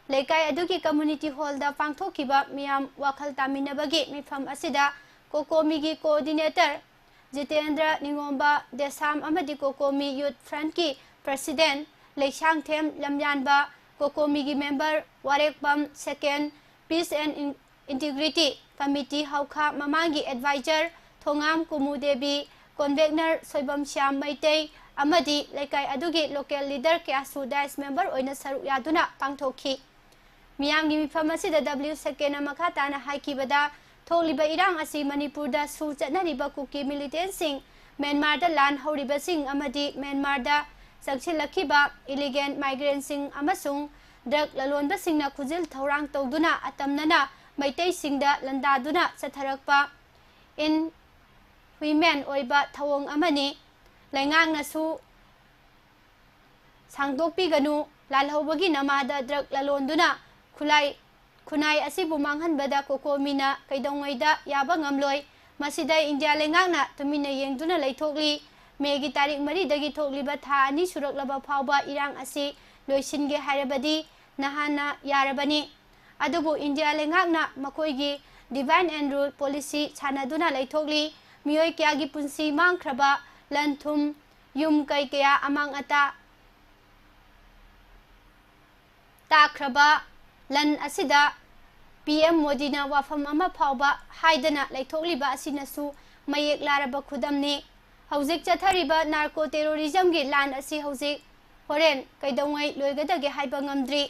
lekai aduki community hall da pangthokiba miyam wakhal taminabagi mifam asida kokomi gi coordinator Jitendra Ningomba Desam amadi kokomi youth front ki president Leishang Them Lamyanba kokomi gi member Warekbam second Peace and Integrity Committee hauka mamangi advisor Thongam Kumudebi convener Soibam Syam Maitei amadi lekai adugi local leader kyasu dice member oina saru yaduna pangthoki miyamgi mifam asida W second makata na haikibada tholiba irang asi Manipur da su chatnariba kuki militant sing Myanmar da lan horiba sing amadi Myanmar da sakchilakiba illegal migrant sing amasung drug lalonba singna khujil thorang tawduna atamnana maitei singda landaduna satharakpa in women oiba thawong amani laingang nasu sangdokpi ganu lalhobagi namada drug lalonduna khunai asibu manghanbada kokomina kaidongoida yaba ngamloi masida India laingang na tumina yengduna laithokli megi tarik mari dagi thokliba tha ani suraklaba phawba irang asi loisinge hairabadi nahana yarabani adubu India laingang na makoigi divine and rule policy chanaduna laithokli miyoi kyagi punsi mangkraba lanthum yum kai kaya amang ata takraba lan asida PM Modi na wafam ama phawba haidana laithokliba asinasu mayek laraba khudamni hojik chathariba narco terrorism gi lan asi hojik horen kaidongai loigadage haiba ngamdri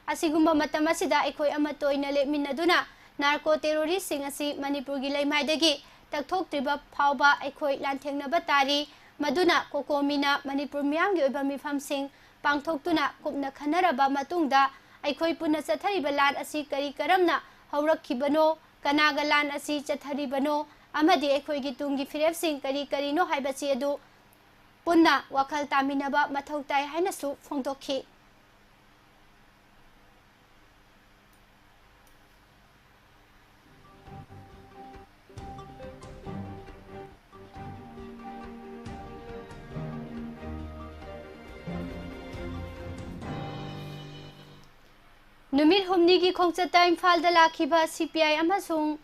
asigumba matam asida ekhoi ama toina leminaduna narco terrorist sing asi Manipur gi leimaidagi takthoktriba phawba ekhoi lanthengna tari maduna kokomina Manipur miyam gi oiba mifam sing pangthoktuna kupna khanaraba matungda ekhoi punna chathariba lan asi kari karamna haurakkhibano kanaga lan asi chatharibano amadi ekhoi gi tungi firep sing kari no haibachi adu punna wakhal taminaba mathau tai haina su phongdokhi Numit humni ki khongchata Imphal da lakhiba CPI amasung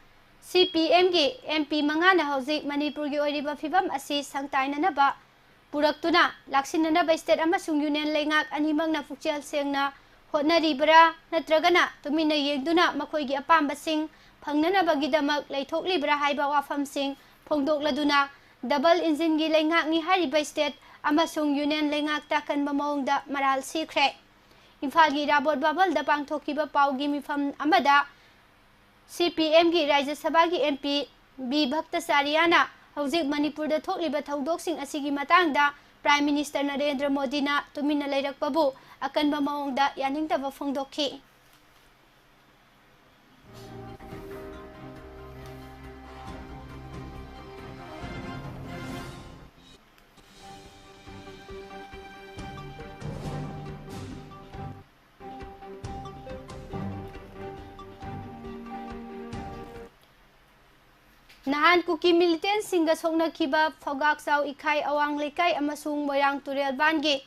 CPM gi MP mangana hojik Manipur gi oiriba phibam asi sangtaina na ba puraktuna laksina na ba state amasung union lengak animang na pukchel sengna hotnaribra natragana tumina yengduna makhoi gi apamba sing phangnana ba gidamak leithoklibra haiba wafam sing phongdokladuna double engine gi lengak ni hariba state amasung union lengak takan mamongda maral sikre Imphal gi Rabot Babal da pangthokiba paugi mifam amada CPM gi Rajya Sabha gi MP B Bhaktacharya hojik Manipur da thokliba thaudok sing asigi matangda Prime Minister Narendra Modi na tumina leirakpabu akanba maongda yaningtaba phongdokhi Nahan kuki militant singa sokna kiba fogak saw ikai awang lekai amasung moirang turel bangi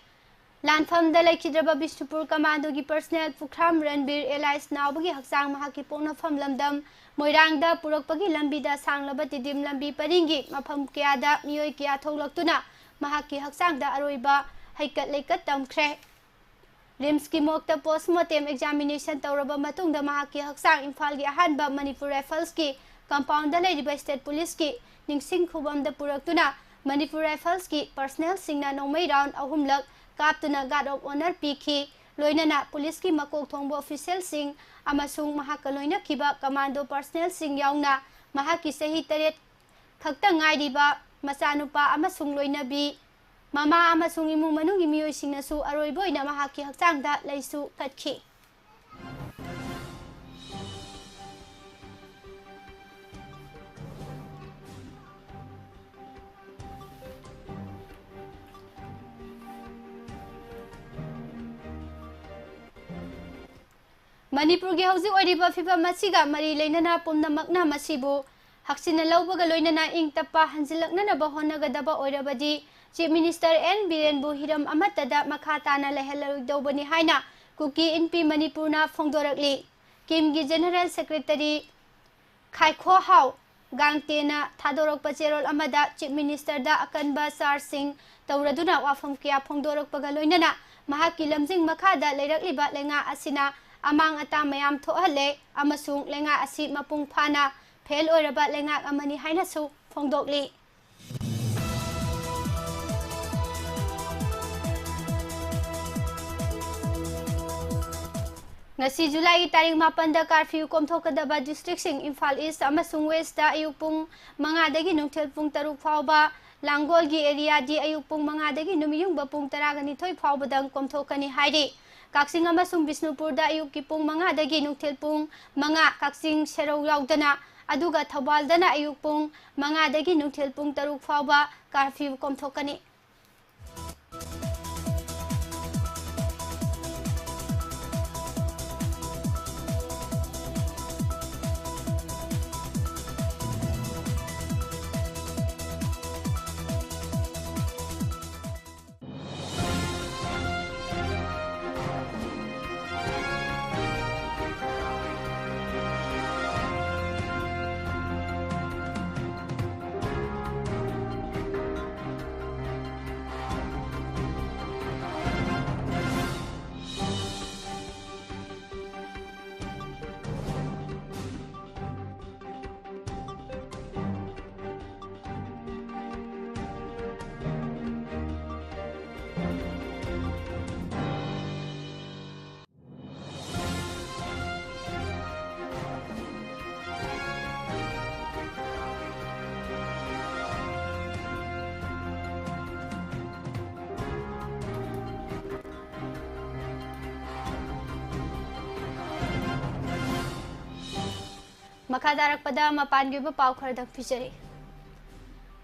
Lanfam da laikidraba Bishnupur Commando gi personnel Pukram Ranbir Elias Naubagi haksang mahaki ponafam lamdam Moirangda purakpagi lambida sanglaba tidim lambi paringi mafam kiyada miyoi kiya tholaktuna mahaki haksangda aroiba haikat leikat tamkhre Rims ki mokta postmortem examination tawraba matungda mahaki haksang Imphal gi ahanba Manipur Rifles ki compound da leiriba state police ki ningsing khubam da puraktuna Manipur Rifles ki personnel singna nomai round ahumlak Kaptuna Guard of Honor Piki, Loinana Police ki Makok Thongbo Official Sing, Amasung Mahakaloina Kiba Commando Personnel Sing Yauna, Mahaki Sehi Teret, Kakta Ngaidiba, Masanupa Amasung Loinabi, Mama Amasung Imu Manungi Mio Singnasu, Aroiboina Mahaki Haksangda, Laisu Katki. Manipur gi hauji oiriba fiba masiga mari leinana pumnamakna masibu haksina lawbaga loinana ing tapa hanjilakna na bahonnagadaba oirabadi Chief Minister N Biren bu hiram amatada makhatana lehelodobani haina kuki NP Manipurna phongdorakli Kim gi General Secretary Khaikho Hau Gangtena Thadorakpa Cherol amada Chief Minister da akanba Sar Singh tawraduna wafam kya phongdorakpaga loinana mahaki lamjing makhada leirakliba lenga asina Amang ata mayam thohale amasung lenga asi mapung phana phel oiraba lenga amani haina su phongdokli Ngasi July tarik 8 da curfew komthokadaba district sing Imphal East amasung West da ayupung manga dagi nungthel pung 3 phawba Langgol gi area di ayupung manga dagi numiyung bapung 12 phawba dang komthokani hairi Kaksing amasung Bishnupur da ayuk ki pung manga dagi nungthel pung manga kaksing serau yaudana aduga Thawbal dana ayuk pung manga dagi nungthel pung 3 phawba curfew komthokani Makadarak pada mapan gi paw khardang pichari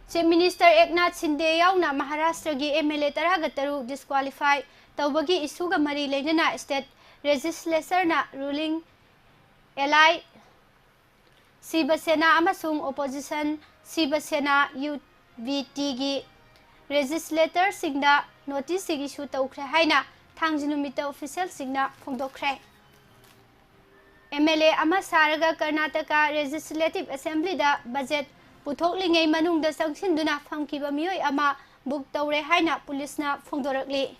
Chief Minister Eknath Shinde yauna Maharashtra gi MLA taragataru disqualify tawbagi isuga mari leinana state legislature na ruling Ally Shiva Sena amasung opposition Shiva Sena UVT gi legislator singda notice gi issue tawkhre haina thangjinumita official singna phongdokkhre MLA ama saraga Karnataka Legislative Assembly da budget puthoklingai manungda sangsinduna phangkiba miyoi ama buk tawre haina pulisna phongdorakli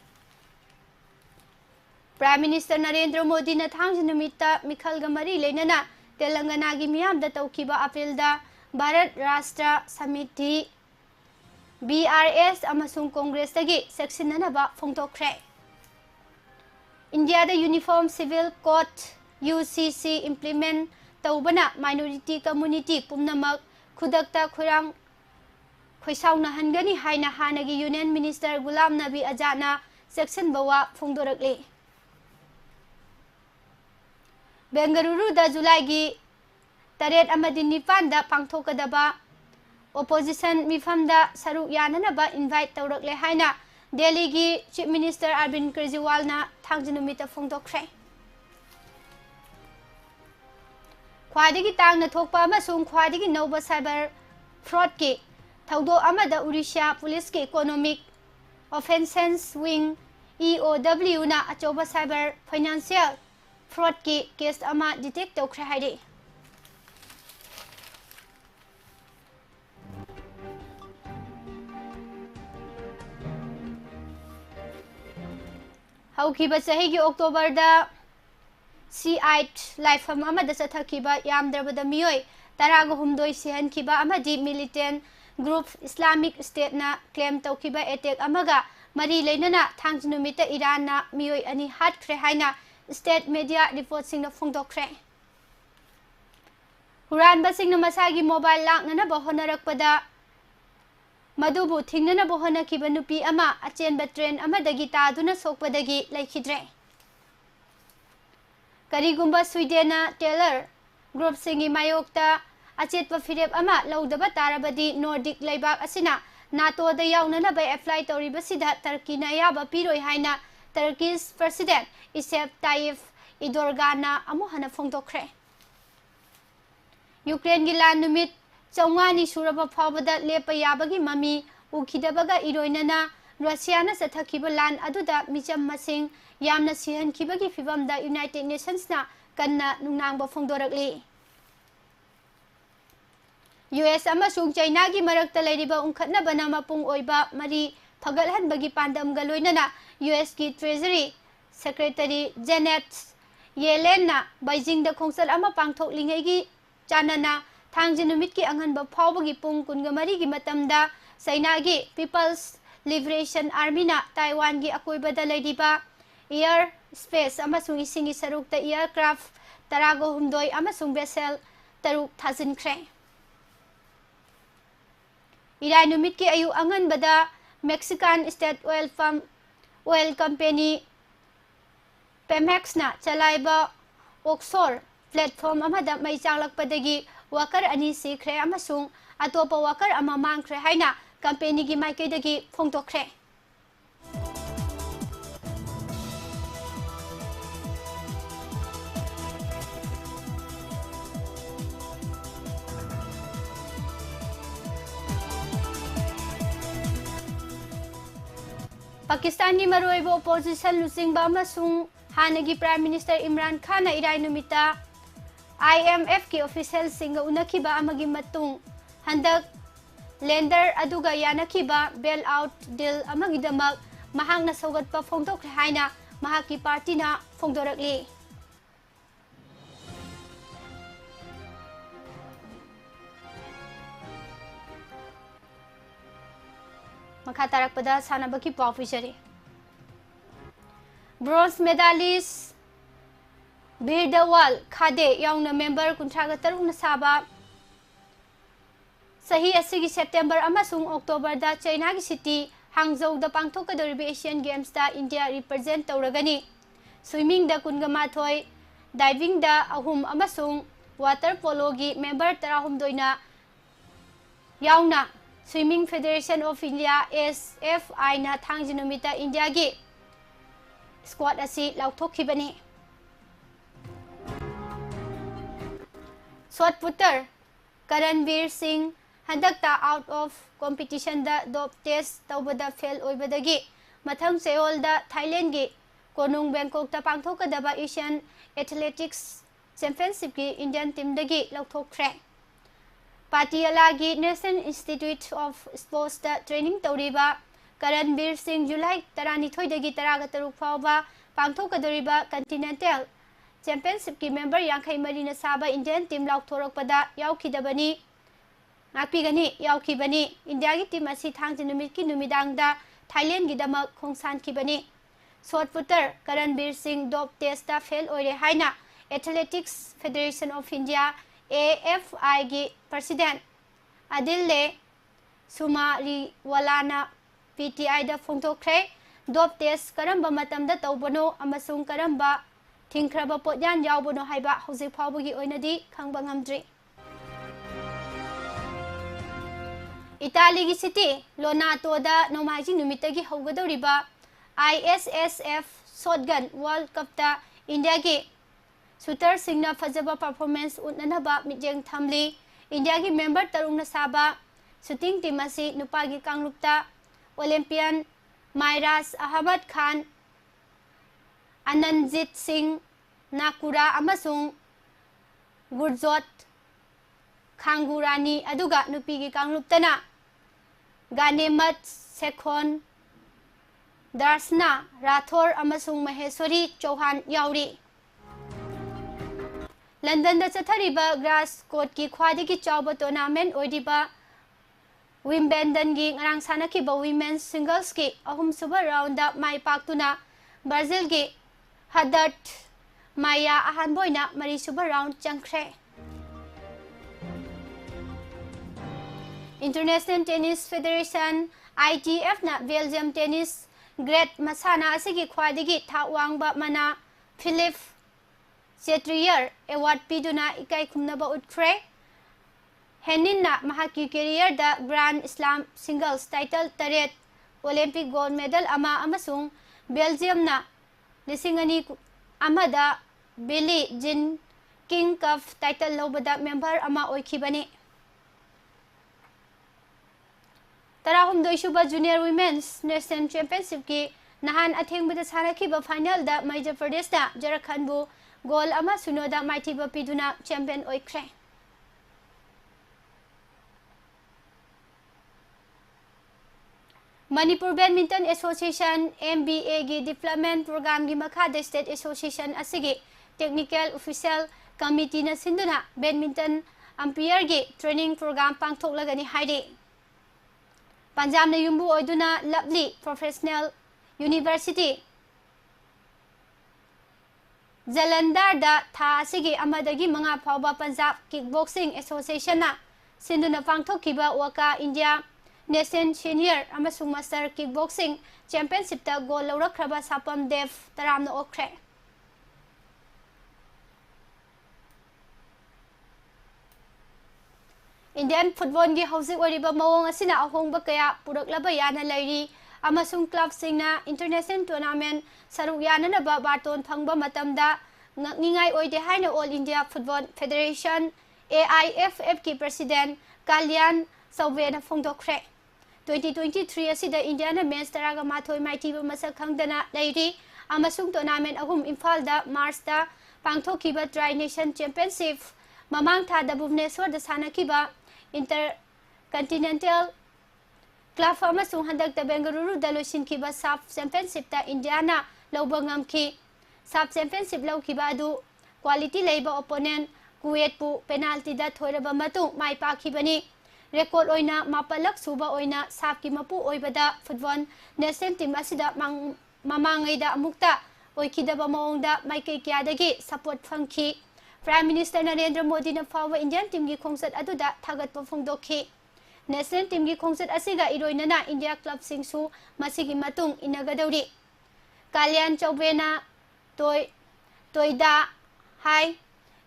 Prime Minister Narendra Modi na thangjinumita mikhalga mari leinana Telangana gi miyamda tawkiba April da Bharat Rashtra Samiti BRS amasung Congress dagi seksinanaba phongdokkhre India da Uniform Civil Code UCC implement tawbana minority community pumnamak khudakta khurang khoisauna hangani haina hanagi Union Minister Gulam Nabi Azadna section bawa phongdorakli Bengaluru da July gi taret amadi nipan da pangthokadaba opposition mifamda saruk yananaba invite tawrakle haina Delhi gi Chief Minister Arvind Kejriwal na thangjinumita phongdokkhre Khwadigi tangna thokpa amasung khwadigi nauba cyber fraud ki thaudo amada Odisha police ki economic offences wing EOW na achoba cyber financial fraud ki case ama detect tawkhre haidi haukiba chahi gi October da C8 laifam amada chathakiba yamdrabada miyoi taraga humdoi sihan kiba amadi militant group Islamic State na claim tawkiba attack amaga mari leinana thangjnumita Iran na miyoi ani hatkre haina state media report sing na phongdokre huran basing na masagi mobile laknana bohonarakpada madubu thingnana bohona kiba nupi ama achenba train amadagi taduna sokpadagi laikhidre karigumba Sweden na Taylor group singi mayokta achetpa firep ama laudaba tarabadi Nordic laibak asina NATO da yawnana bay apply tawriba sida Turkey na yaba piroi haina Turkish President Recep Tayyip Erdogan na amuhana phongdokre Ukraine gi lan numit chawngani suraba phawbada lepa yabagi mami ukhidabaga iroinana Russia na sathakiba lan aduda micham masing yamna sihan kibagi fibamda United Nations na kanna nungnangba phongdorakli US amasung China gi marakta leiriba unkhatnabana mapung oiba mari phagalhanbagi pandamga loinana US ki Treasury Secretary Janet Yellen na Beijing da khongsal ama pangthoklingai gi chanana thangjin numit ki anganba phawbagi pung kunga mari gi matamda China gi People's Liberation Army na Taiwan gi akoibada leiriba air space amasung isingi sarukta aircraft tarago humdoi amasung vessel taruk thajinkre Irai numit ki ayu angan bada Mexican State Oil Company Pemex na chalaiba offshore platform amada mai changlakpadagi worker ani sikre amasung atopa worker ama mangkre haina company gi maikaidagi phongtokre Pakistan ni maroibo opposition lusingba amasung hanagi Prime Minister Imran Khan na irai numita IMF ki official singa unakiba amagi matung handak lender aduga yanakiba bailout deal amagi damak mahang na sogatpa phongdokre haina mahaki party na phongdorakli Makatarak pada sanabaki pawfisari bronze medalist Birdawal Khade yauna member kuntraga tarung na saba sahi asigi September amasung October da China gi city Hangzhou da pangthokadoriba Asian Games da India represent tawragani swimming da kunga mathoi diving da ahum amasung water polo gi member 12 na yauna Swimming Federation of India SFI na thangjinumita India gi squad asi lauthokibani shot putter Karanveer Singh handakta out of competition da dope test tawbada fail oibadagi mathang Seoul da Thailand gi konung Bangkok ta pangthokadaba Asian Athletics Championship gi Indian team dagi lauthokre Patiala gi National Institute of Sports da training tawriba Karanveer Singh July 12 dagi 13 fawba pangthokadoriba Continental Championship ki member yankhai marina saba Indian team lauthorakpada yaukidabani ngakpigani yaukibani India gi team asi thangjinumit ki numidangda Thailand gi damak khongsan kibani shot putter Karanveer Singh dope test da fail oire haina Athletics Federation of India AFI gi President Adille Sumariwalana PTI da phongtokre dope test karamba matamda tawbano amasung karamba thingkraba potyan yawbono haiba hojik phawbagi oinadi khangba ngamdri Italy gi city Lonato da nomaji numitagi haugadoriba ISSF shotgun World Cup ta India gi shooter singna fajaba performance unanaba mijeng thamli India gi member tarung na saba shooting team asi nupagi kanglupta Olympian Mairaz Ahmad Khan Anandjit Singh Nakura amasung Gurjot Khangurani aduga nupigi kangluptana Ganemat Sekhon Darsna Rathor amasung Maheshwari Chauhan yauri London da chathariba grass court ki khwadagi chawba tournament oidiba Wimbledon gi ngarang sanakiba women's singles ki ahum suba round da mai paktuna Brazil gi Haddad Maya ahanboina mari suba round changkhre International Tennis Federation ITF na Belgium Tennis Great Masana asigi khwadagi thawangba mana Philip Chetrier award piduna ikai khumnaba utkhre Heninna mahaki career da Grand Slam singles title taret Olympic gold medal ama amasung Belgium na lisingani amada Billie Jean King Cup title lobada member ama oikhibani Tarahumdoi suba junior women's national championship ki nahan athengbada sanakiba final da Madhya Pradesh da Jharkhand bu goal ama sunoda maithiba piduna champion oikhre Manipur Badminton Association MBA gi development program gi makhada state association asigi technical official committee na sinduna badminton umpire gi training program pangthoklagani haidi Punjab na yumbu oiduna Lovely Professional University Jalandhar da tha asigi amadagi manga phawba Punjab Kickboxing Association na sinduna pangthokkiba Waka India Nation Senior amasung Master Kickboxing Championship ta gold lawrakraba Sapam Dev taramna okre Indian football gi hauzik oriba mawong asina ahongba kaya puraklaba yana lairi amasung club singna international tournament saruk yana ba baton phangba matamda ngakningai oide haina All India Football Federation AIFF ki president Kalyan Sauvena phongdokre 2023 asida India na match taraga mathoi maitiba masak khangdana lairi amasung tournament ahum Imphal da March da pangthokiba Tri Nation Championship mamang tha da Bhubaneswar da sanakiba Intercontinental Club amasung handak da Bengaluru da loisinkiba SAF Championship ta Indiana lawba ngamki SAF Championship lawkiba adu quality leiba opponent Kuwait pu penalty da thoiraba matung mai pakhibani record oina mapalak suba oina SAF ki mapu oibada football national team asida mamangai da amukta oikidaba maongda maikei kyadagi support phangki Prime Minister Narendra Modi na fawa Indian team gi khongsat aduda thagatpa phongdokhi National team gi khongsat asiga iroinana India club singsu masigi matung inagadori Kalyan Chaubena toida hai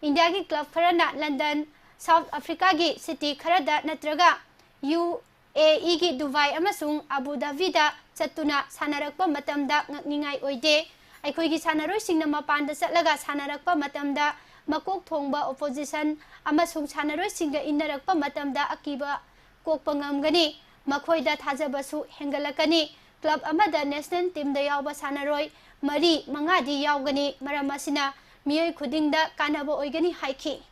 India gi club kharana London South Africa gi city kharada natraga UAE gi Dubai amasung Abu Dhabi da chatuna sanarakpa matamda ngakningai oide aikoi gi sanaroi singna mapanda chatlaga sanarakpa matamda makok thongba opposition amasung sanaroi singa innarakpa matamda akiba kokpa ngamgani makhoida thajabasu hengalakani club amada national team da yawba sanaroi mari mangadi yawgani maramasina miyoi khudingda kanaba oigani haiki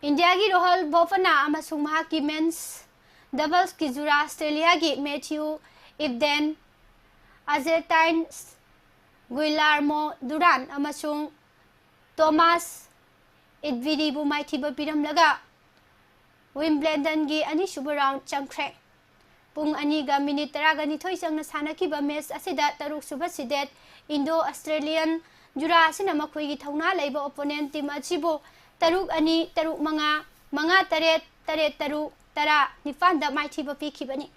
India gi Rohal Bofana amasung mahaki men's doubles ki jura Australia gi Matthew Ibden Argentine Guillermo Duran amasung Thomas Edvidi bu maithiba piram laga Wimbledon gi ani suba round chamkhre pung ani ga minute taragani thoi changna sanakiba match asida taruk suba sidet Indo Australian jura asina makhoi gi thauna leiba opponent team achibu taruk ani taruk manga taret taruk tara nifanda maithiba pikhibani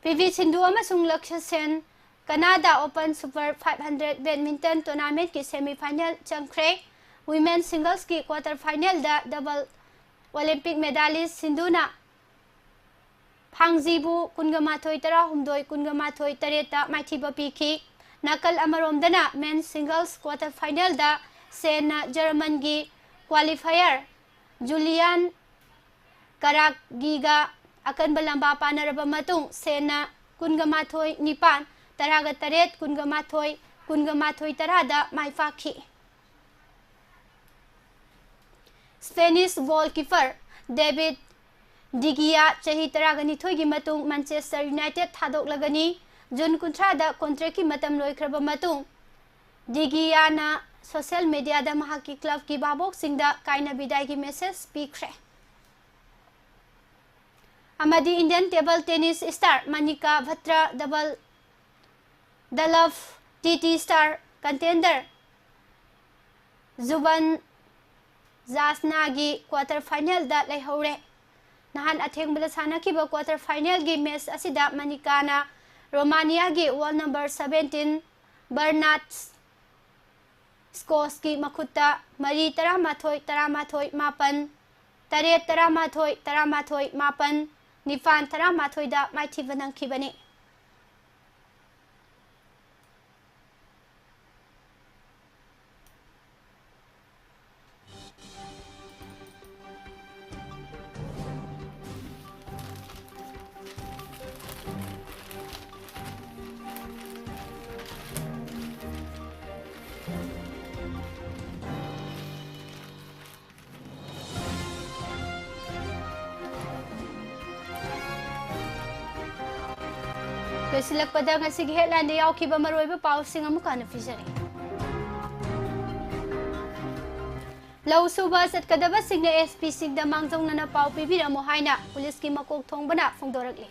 PV Sindhu amasung Lakshya Sen Canada Open Super 500 Badminton Tournament ki semi final changkhre women singles ki quarter final da double Olympic medalist Sindhu na ꯊꯥꯡꯖꯤꯕꯨ ꯀꯨꯟꯒ ꯇꯔꯥ ꯍꯨꯝꯗꯣꯏ ꯀꯨꯟꯒ ꯇꯔꯦꯠꯇ ꯃꯥꯏꯊꯤꯕ ꯄꯤꯈꯤ ꯅꯥꯀꯜ ꯑꯃꯔꯣꯝꯗꯅ main ꯁꯤꯡꯒꯜꯁ quarter ꯐꯥꯏꯅꯦꯜꯗ ꯁꯦꯟꯅ ꯖꯔꯃꯟꯒꯤ ꯀ꯭ꯋꯥꯂꯤꯐꯥꯏꯌꯔ ꯖꯨꯂꯤꯌꯥꯟ ꯀꯥꯔꯥꯒꯤꯒ ꯑꯀꯟꯕ ꯂꯝꯕꯥ ꯄꯥꯅꯔꯕ ꯃꯇꯨꯡ ꯁꯦꯟꯅ ꯀꯨꯟꯒ ꯅꯤꯄꯥꯟ ꯇꯔꯥꯒ ꯇꯔꯦꯠ ꯀꯨꯟꯒ ꯇꯔꯥꯗ ꯃꯥꯏ ꯄꯥꯛꯈꯤ स्पेनिश गोलकीपर डेविड डिगिया चाही तरागनिथोई मतुंग मैनचेस्टर यूनाइटेड थादोकलगनी जून 30 कॉन्ट्रैक्ट की मतम लोइख्रब मतुंग डिगियाना सोशल मीडिया दा महाकी क्लब की बाबोक सिंगदा काइना बिदाई की मैसेज पीख्रे अमदी Indian table tennis star Manika Batra द लव टीटी स्टार कंटेंडर जुबन जासनागी क्वार्टर फाइनल दा लेहौरे नहान अथेंगबदा सानखिबा क्वार्टर फाइनल की मैच असिदा मनिकाना रोमानिया की वर्ल्ड नंबर 17 बर्नार्ड स्कोस की मखुत्ता मरी तरामाथोई मापन तरेट तरामाथोई मापन निफान तरामाथोइदा माइथिबा नंखिबने लोइसिलकपदा ngasiगी headline yaukhiba maroiba pausing amukana fijari lau suba satkadaba singna SP singda mangjongna pau pibiramo haina police ki makok thongbana phongdorakli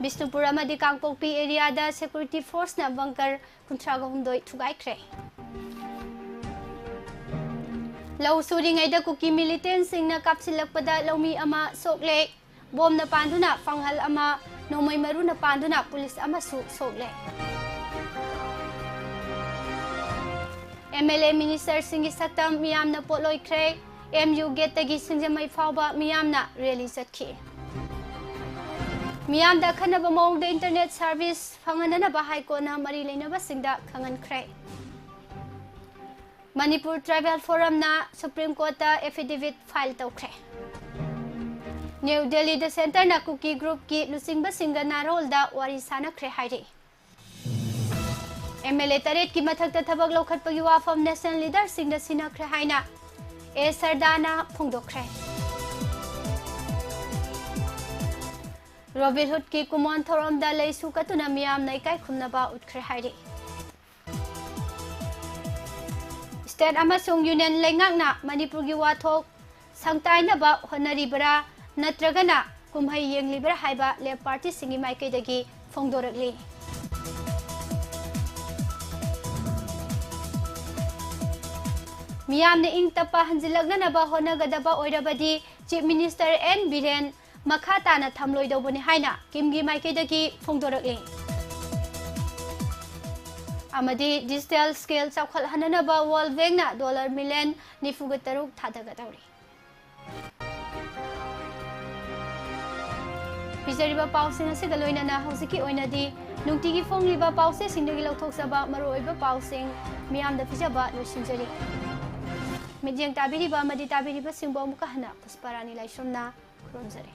Bisnupur amadi Kangpokpi area da security force na bunker kuntraga humdoi thugaikre lau suringai da kuki militant singna kapsilakpada laumi ama sokle bom na panduna fanghal ama nomai maru na panduna police ama sokle MLA minister singi saktam miyam na poloi kre MU gate tagi singjamai fawba miyam na rally chatkhi miyam da khanaba mong da internet service phangana ba high court na mari leinaba singda khangan kre Manipur Tribal Forum na Supreme Court ta affidavit file tawkre New Delhi the center na Cookie Group ki lusingba singa narol da wari sana kre hairi MLA taret ki mathak ta thabak lokhat pagi wafam national leader singda sina kre haina A Sardana phongdokre Robin Hood ki kumon thorom da leisu katuna miyam nai kai khumnaba utkre hairi State amasung union lengakna Manipur gi wathok sangtainaba honaribara natragana kumhai yenglibara haiba le party singi maikaidagi phongdorakli Miyamne ing tapa hanjilaknanaba honagadaba oirabadi Chief Minister N Biren makata na thamloidobone haina kimgi maikaidagi phongdorakli amadi digital scale chawkhal hananaba world bank na $1 million thadagadawri Pizariba pausing asiga loinana hausiki oinadi nungtigi fongliba pause singdagi lauthokjaba maroiba pausing miyamda pijaba losinjari Midyang tabiriba amadi tabiriba singbo amuka hana pusparani laisomna khuromjari